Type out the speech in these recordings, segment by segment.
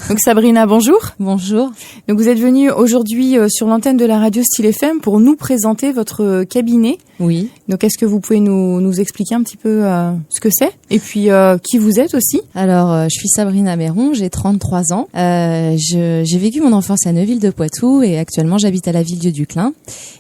Donc Sabrina, bonjour. Bonjour. Donc vous êtes venue aujourd'hui sur l'antenne de la radio Style FM pour nous présenter votre cabinet. Oui. Donc est-ce que vous pouvez nous expliquer un petit peu ce que c'est et puis qui vous êtes aussi? Alors je suis Sabrina Méron, j'ai 33 ans. J'ai vécu mon enfance à Neuville-de-Poitou et actuellement j'habite à la Villedieu-du-Clin.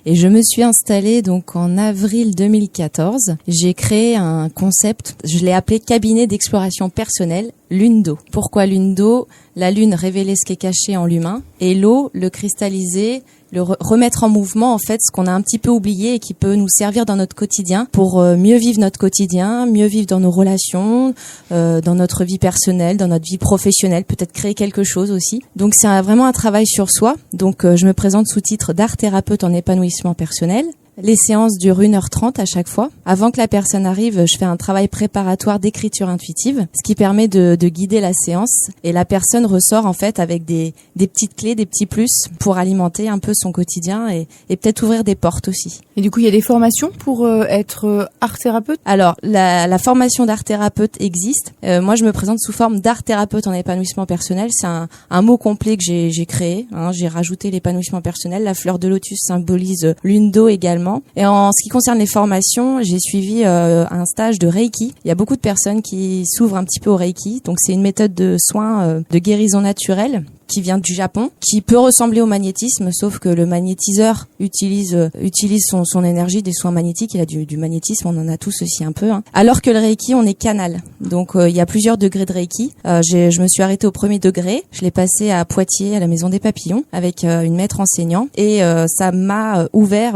Et je me suis installée donc en avril 2014. J'ai créé un concept, je l'ai appelé cabinet d'exploration personnelle, lune d'eau. Pourquoi lune d'eau? La lune révélait ce qui est caché en l'humain et l'eau le cristalliser, le remettre en mouvement en fait ce qu'on a un petit peu oublié et qui peut nous servir dans notre quotidien pour mieux vivre notre quotidien, mieux vivre dans nos relations, dans notre vie personnelle, dans notre vie professionnelle, peut-être créer quelque chose aussi. Donc c'est vraiment un travail sur soi. Donc je me présente sous titre d'art thérapeute en épanouissement personnel. Les séances durent 1h30 à chaque fois. Avant que la personne arrive, je fais un travail préparatoire d'écriture intuitive, ce qui permet de guider la séance. Et la personne ressort en fait avec des petites clés, des petits plus pour alimenter un peu son quotidien et peut-être ouvrir des portes aussi. Et du coup, il y a des formations pour être art thérapeute? Alors, la formation d'art thérapeute existe. Moi, je me présente sous forme d'art thérapeute en épanouissement personnel. C'est un mot complet que j'ai créé. J'ai rajouté l'épanouissement personnel. La fleur de lotus symbolise lune d'eau également. Et en ce qui concerne les formations, j'ai suivi un stage de Reiki. Il y a beaucoup de personnes qui s'ouvrent un petit peu au Reiki. Donc c'est une méthode de soins de guérison naturelle qui vient du Japon, qui peut ressembler au magnétisme, sauf que le magnétiseur utilise son énergie des soins magnétiques. Il a du magnétisme, on en a tous aussi un peu. Alors que le Reiki, on est canal. Donc il y a plusieurs degrés de Reiki. Je me suis arrêtée au premier degré. Je l'ai passé à Poitiers, à la Maison des Papillons, avec une maître enseignant. Et ça m'a ouvert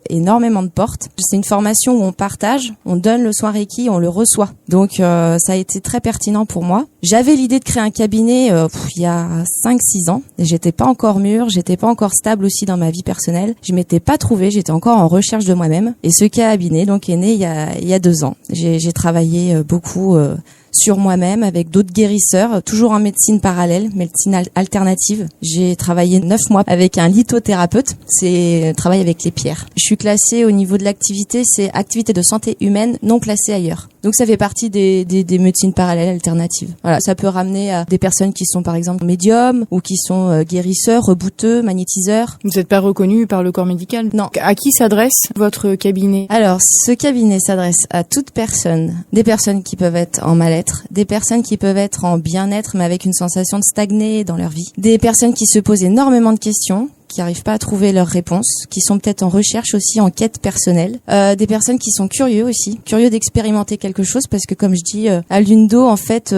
énormément de portes. C'est une formation où on partage, on donne le soin Reiki, on le reçoit. Donc ça a été très pertinent pour moi. J'avais l'idée de créer un cabinet il y a 5-6 ans. J'étais pas encore mûre, j'étais pas encore stable aussi dans ma vie personnelle. Je m'étais pas trouvée, j'étais encore en recherche de moi-même. Et ce cabinet donc est né il y a 2 ans. J'ai travaillé beaucoup sur moi-même avec d'autres guérisseurs, toujours en médecine parallèle, médecine alternative. J'ai travaillé 9 mois avec un lithothérapeute, c'est travail avec les pierres. Je suis classée au niveau de l'activité, c'est activité de santé humaine non classée ailleurs. Donc ça fait partie des médecines parallèles alternatives. Voilà, ça peut ramener à des personnes qui sont par exemple médiums ou qui sont guérisseurs, rebouteux, magnétiseurs. Vous n'êtes pas reconnu par le corps médical? Non. À qui s'adresse votre cabinet? Alors, ce cabinet s'adresse à toute personne, des personnes qui peuvent être en mal-être, des personnes qui peuvent être en bien-être mais avec une sensation de stagner dans leur vie, des personnes qui se posent énormément de questions, qui n'arrivent pas à trouver leurs réponses, qui sont peut-être en recherche aussi, en quête personnelle, des personnes qui sont curieux aussi, curieux d'expérimenter quelque chose parce que comme je dis, à lune d'eau en fait,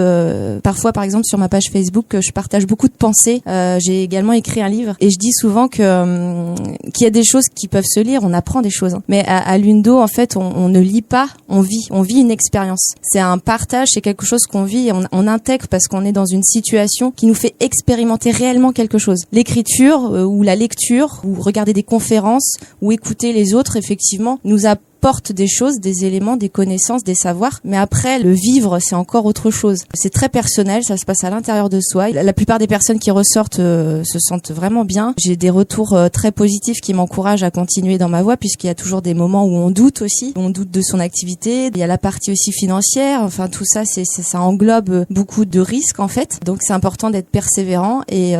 parfois par exemple sur ma page Facebook, je partage beaucoup de pensées. J'ai également écrit un livre et je dis souvent qu'il y a des choses qui peuvent se lire, on apprend des choses. Mais à lune d'eau en fait, on ne lit pas, on vit une expérience. C'est un partage, c'est quelque chose qu'on vit et on intègre parce qu'on est dans une situation qui nous fait expérimenter réellement quelque chose. L'écriture ou la lecture ou regarder des conférences ou écouter les autres effectivement nous apporte des choses, des éléments, des connaissances, des savoirs, mais après le vivre c'est encore autre chose. C'est très personnel, ça se passe à l'intérieur de soi. La plupart des personnes qui ressortent se sentent vraiment bien. J'ai des retours très positifs qui m'encouragent à continuer dans ma voie puisqu'il y a toujours des moments où on doute aussi, où on doute de son activité. Il y a la partie aussi financière, enfin tout ça ça englobe beaucoup de risques en fait. Donc c'est important d'être persévérant et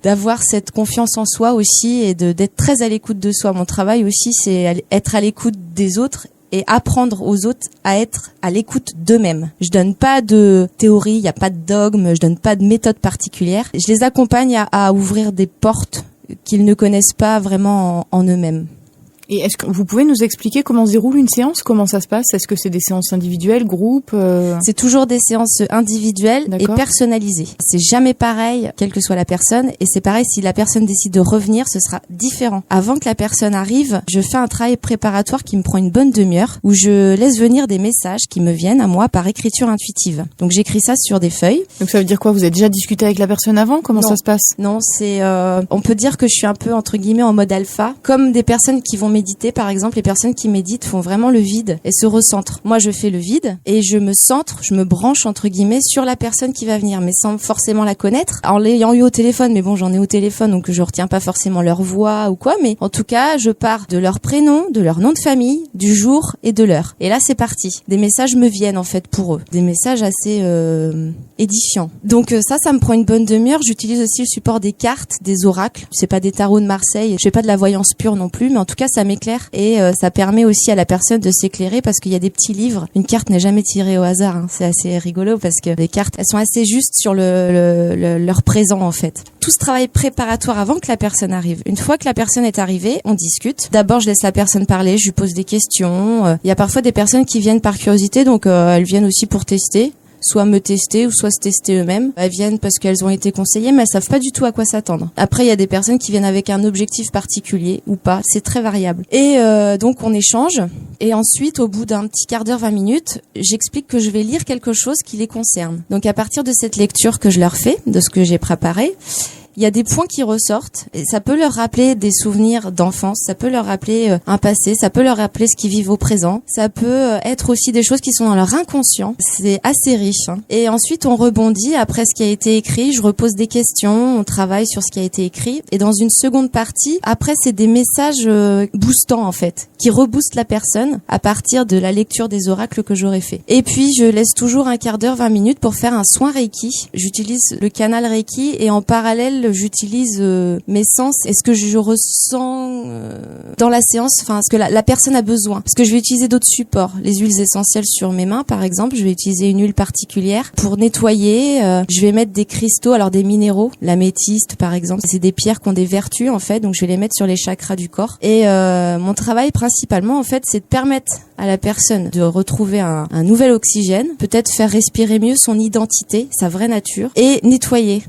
d'avoir cette confiance en soi aussi et d'être très à l'écoute de soi. Mon travail aussi c'est être à l'écoute des autres et apprendre aux autres à être à l'écoute d'eux-mêmes. Je donne pas de théorie, il n'y a pas de dogme, je donne pas de méthode particulière. Je les accompagne à ouvrir des portes qu'ils ne connaissent pas vraiment en eux-mêmes. Et est-ce que vous pouvez nous expliquer comment se déroule une séance? Comment ça se passe? Est-ce que c'est des séances individuelles, groupes C'est toujours des séances individuelles et personnalisées. C'est jamais pareil, quelle que soit la personne. Et c'est pareil, si la personne décide de revenir, ce sera différent. Avant que la personne arrive, je fais un travail préparatoire qui me prend une bonne demi-heure, où je laisse venir des messages qui me viennent à moi par écriture intuitive. Donc j'écris ça sur des feuilles. Donc ça veut dire quoi? Vous avez déjà discuté avec la personne avant? Comment ça se passe? Non, c'est on peut dire que je suis un peu entre guillemets en mode alpha, comme des personnes qui vont méditer, par exemple, les personnes qui méditent font vraiment le vide et se recentrent. Moi, je fais le vide et je me centre, je me branche entre guillemets sur la personne qui va venir, mais sans forcément la connaître, en l'ayant eu au téléphone. Mais bon, j'en ai au téléphone, donc je retiens pas forcément leur voix ou quoi, mais en tout cas, je pars de leur prénom, de leur nom de famille, du jour et de l'heure. Et là, c'est parti. Des messages me viennent en fait pour eux, des messages assez édifiants. Donc ça me prend une bonne demi-heure. J'utilise aussi le support des cartes, des oracles. C'est pas des tarots de Marseille. Je fais pas de la voyance pure non plus, mais en tout cas, ça m'éclaire et ça permet aussi à la personne de s'éclairer parce qu'il y a des petits livres. Une carte n'est jamais tirée au hasard. Hein. C'est assez rigolo parce que les cartes, elles sont assez justes sur leur présent en fait. Tout ce travail préparatoire avant que la personne arrive. Une fois que la personne est arrivée, on discute. D'abord, je laisse la personne parler, je lui pose des questions. Il y a parfois des personnes qui viennent par curiosité, donc elles viennent aussi pour tester. Soit me tester ou soit se tester eux-mêmes. Elles viennent parce qu'elles ont été conseillées, mais elles savent pas du tout à quoi s'attendre. Après, il y a des personnes qui viennent avec un objectif particulier ou pas. C'est très variable. Et donc, on échange. Et ensuite, au bout d'un petit quart d'heure, 20 minutes, j'explique que je vais lire quelque chose qui les concerne. Donc, à partir de cette lecture que je leur fais, de ce que j'ai préparé, il y a des points qui ressortent et ça peut leur rappeler des souvenirs d'enfance, ça peut leur rappeler un passé, ça peut leur rappeler ce qu'ils vivent au présent, ça peut être aussi des choses qui sont dans leur inconscient. C'est assez riche. Hein. Et ensuite, on rebondit après ce qui a été écrit, je repose des questions, on travaille sur ce qui a été écrit et dans une seconde partie, après, c'est des messages boostants en fait, qui reboostent la personne à partir de la lecture des oracles que j'aurais fait. Et puis, je laisse toujours un quart d'heure, 20 minutes pour faire un soin Reiki. J'utilise le canal Reiki et en parallèle, j'utilise mes sens et ce que je ressens dans la séance, enfin ce que la personne a besoin. Parce que je vais utiliser d'autres supports, les huiles essentielles sur mes mains par exemple, je vais utiliser une huile particulière pour nettoyer, je vais mettre des cristaux, alors des minéraux, l'améthyste par exemple, c'est des pierres qui ont des vertus en fait, donc je vais les mettre sur les chakras du corps. Et mon travail principalement en fait, c'est de permettre à la personne de retrouver un nouvel oxygène, peut-être faire respirer mieux son identité, sa vraie nature, et nettoyer,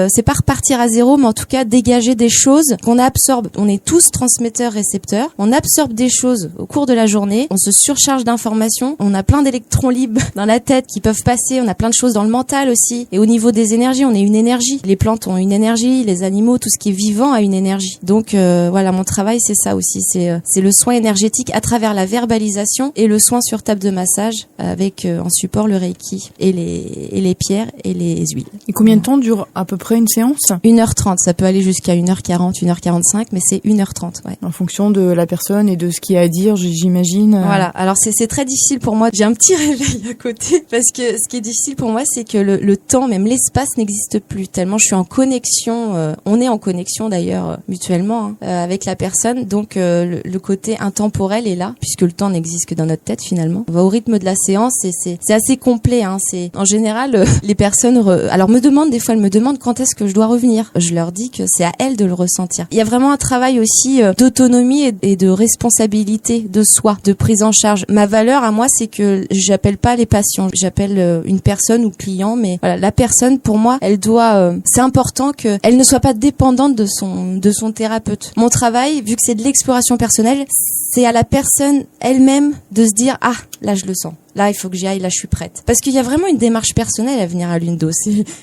c'est pas repartir à zéro, mais en tout cas dégager des choses qu'on absorbe. On est tous transmetteurs-récepteurs, on absorbe des choses au cours de la journée, on se surcharge d'informations, on a plein d'électrons libres dans la tête qui peuvent passer, on a plein de choses dans le mental aussi, et au niveau des énergies, on est une énergie. Les plantes ont une énergie, les animaux, tout ce qui est vivant a une énergie. Donc voilà, mon travail c'est ça aussi, c'est le soin énergétique à travers la verbalisation et le soin sur table de massage avec en support le Reiki et les pierres et les huiles. Et combien de temps dure à peu près une séance ? 1h30, ça peut aller jusqu'à 1h40, 1h45, mais c'est 1h30, ouais. En fonction de la personne et de ce qu'il y a à dire, j'imagine. Voilà. Alors c'est très difficile pour moi. J'ai un petit réveil à côté parce que ce qui est difficile pour moi, c'est que le temps, même l'espace, n'existe plus. Tellement je suis en connexion. On est en connexion d'ailleurs mutuellement avec la personne. Donc le côté intemporel est là puisque le temps n'existe que dans notre tête finalement. On va au rythme de la séance et c'est assez complet. Hein. C'est en général les personnes. Alors elles me demandent quand est-ce que je dois revenir. Je leur dis que c'est à elles de le ressentir. Il y a vraiment un travail aussi d'autonomie et de responsabilité de soi, de prise en charge. Ma valeur à moi, c'est que j'appelle pas les patients, j'appelle une personne ou client, mais voilà, la personne pour moi, elle doit. C'est important qu'elle ne soit pas dépendante de son thérapeute. Mon travail, vu que c'est de l'exploration personnelle, c'est à la personne elle-même de se dire là je le sens. Là, il faut que j'y aille, là, je suis prête. Parce qu'il y a vraiment une démarche personnelle à venir à l'Undo.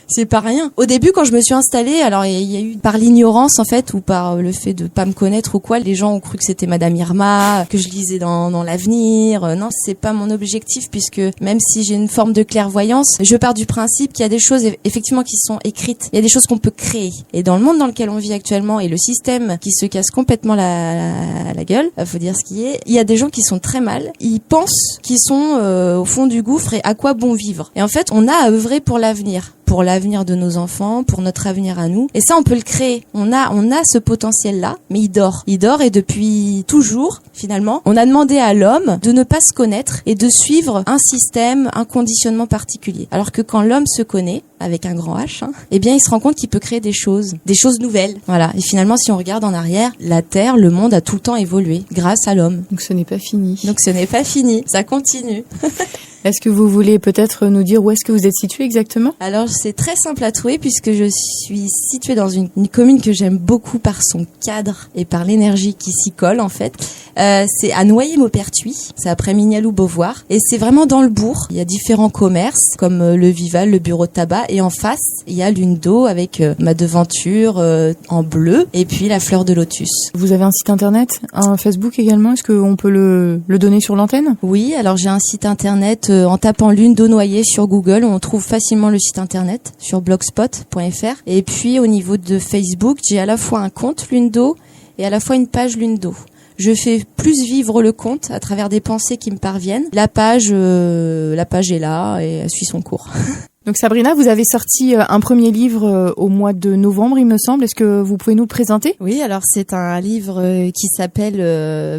C'est pas rien. Au début, quand je me suis installée, alors, il y a eu, par l'ignorance, en fait, ou par le fait de pas me connaître ou quoi, les gens ont cru que c'était Madame Irma, que je lisais dans l'avenir. Non, c'est pas mon objectif, puisque même si j'ai une forme de clairvoyance, je pars du principe qu'il y a des choses, effectivement, qui sont écrites. Il y a des choses qu'on peut créer. Et dans le monde dans lequel on vit actuellement, et le système qui se casse complètement la gueule, faut dire ce qui est, il y a des gens qui sont très mal. Ils pensent qu'ils sont, au fond du gouffre et à quoi bon vivre. Et en fait, on a à œuvrer pour l'avenir de nos enfants, pour notre avenir à nous. Et ça, on peut le créer. On a ce potentiel-là, mais il dort. Il dort et depuis toujours, finalement, on a demandé à l'homme de ne pas se connaître et de suivre un système, un conditionnement particulier. Alors que quand l'homme se connaît, avec un grand H, eh bien, il se rend compte qu'il peut créer des choses nouvelles. Voilà. Et finalement, si on regarde en arrière, la Terre, le monde a tout le temps évolué grâce à l'homme. Donc ce n'est pas fini. Ça continue. Est-ce que vous voulez peut-être nous dire où est-ce que vous êtes situé exactement? Alors c'est très simple à trouver puisque je suis située dans une commune que j'aime beaucoup par son cadre et par l'énergie qui s'y colle en fait. C'est à Noyer-Maupertuis, c'est après Mignaloux-Beauvoir et c'est vraiment dans le bourg. Il y a différents commerces comme le Vival, le bureau de tabac et en face il y a Lune d'eau avec ma devanture en bleu et puis la fleur de lotus. Vous avez un site internet, un Facebook également, est-ce qu'on peut le donner sur l'antenne? Oui, alors j'ai un site internet en tapant Lune d'eau Noyer sur Google, on trouve facilement le site internet sur blogspot.fr et puis au niveau de Facebook, j'ai à la fois un compte Lune d'eau et à la fois une page Lune d'eau. Je fais plus vivre le compte à travers des pensées qui me parviennent. La page est là et elle suit son cours. Donc Sabrina, vous avez sorti un premier livre au mois de novembre, il me semble. Est-ce que vous pouvez nous le présenter? Oui, alors c'est un livre qui s'appelle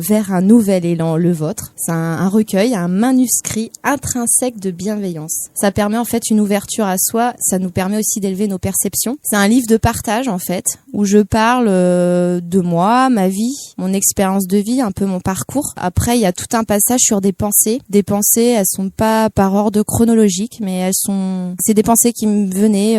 Vers un nouvel élan, le vôtre. C'est un recueil, un manuscrit intrinsèque de bienveillance. Ça permet en fait une ouverture à soi, ça nous permet aussi d'élever nos perceptions. C'est un livre de partage en fait, où je parle de moi, ma vie, mon expérience de vie, un peu mon parcours. Après, il y a tout un passage sur des pensées. Des pensées, elles sont pas par ordre chronologique, mais c'est des pensées qui me venaient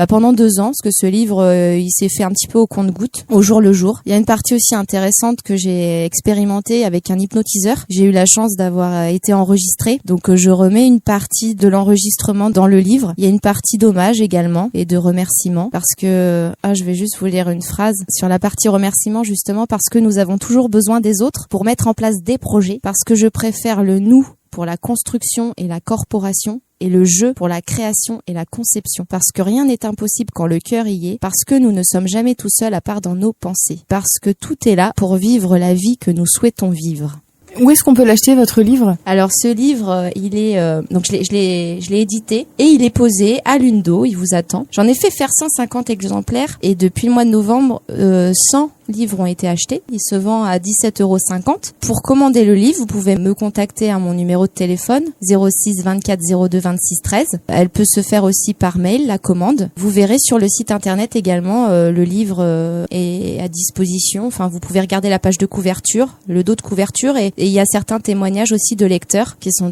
pendant 2 ans, parce que ce livre, il s'est fait un petit peu au compte-gouttes, au jour le jour. Il y a une partie aussi intéressante que j'ai expérimentée avec un hypnotiseur. J'ai eu la chance d'avoir été enregistrée, donc je remets une partie de l'enregistrement dans le livre. Il y a une partie d'hommage également et de remerciements, parce que je vais juste vous lire une phrase sur la partie remerciements, justement parce que nous avons toujours besoin des autres pour mettre en place des projets, parce que je préfère le nous pour la construction et la corporation, et le je pour la création et la conception. Parce que rien n'est impossible quand le cœur y est, parce que nous ne sommes jamais tout seuls à part dans nos pensées, parce que tout est là pour vivre la vie que nous souhaitons vivre. Où est-ce qu'on peut l'acheter, votre livre? Alors ce livre, il est donc je l'ai édité et il est posé à Lune d'eau, il vous attend. J'en ai fait faire 150 exemplaires et depuis le mois de novembre, 100 livres ont été achetés. Il se vend à 17,50 €. Pour commander le livre, vous pouvez me contacter à mon numéro de téléphone 06 24 02 26 13. Elle peut se faire aussi par mail, la commande. Vous verrez sur le site internet également, le livre est à disposition. Enfin, vous pouvez regarder la page de couverture, le dos de couverture et il y a certains témoignages aussi de lecteurs qui sont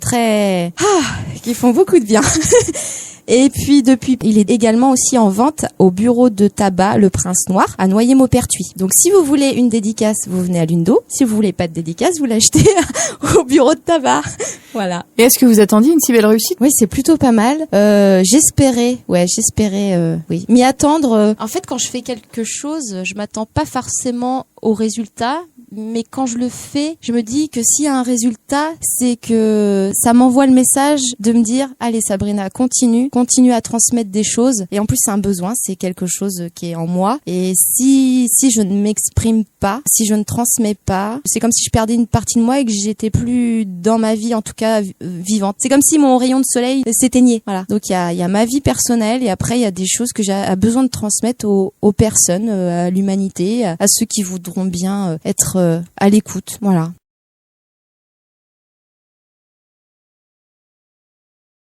qui font beaucoup de bien. Et puis il est également aussi en vente au bureau de tabac Le Prince Noir à Noyer-Maupertuis. Donc si vous voulez une dédicace, vous venez à Lune d'eau. Si vous voulez pas de dédicace, vous l'achetez au bureau de tabac. Voilà. Et est-ce que vous attendiez une si belle réussite? Oui, c'est plutôt pas mal. J'espérais m'y attendre. En fait, quand je fais quelque chose, je m'attends pas forcément au résultat. Mais quand je le fais, je me dis que s'il y a un résultat, c'est que ça m'envoie le message de me dire, allez Sabrina, continue à transmettre des choses. Et en plus, c'est un besoin, c'est quelque chose qui est en moi. Et si je ne m'exprime pas, si je ne transmets pas, c'est comme si je perdais une partie de moi et que j'étais plus dans ma vie, en tout cas vivante. C'est comme si mon rayon de soleil s'éteignait. Voilà. Donc il y a ma vie personnelle et après il y a des choses que j'ai besoin de transmettre aux personnes, à l'humanité, à ceux qui voudront bien être à l'écoute. Voilà.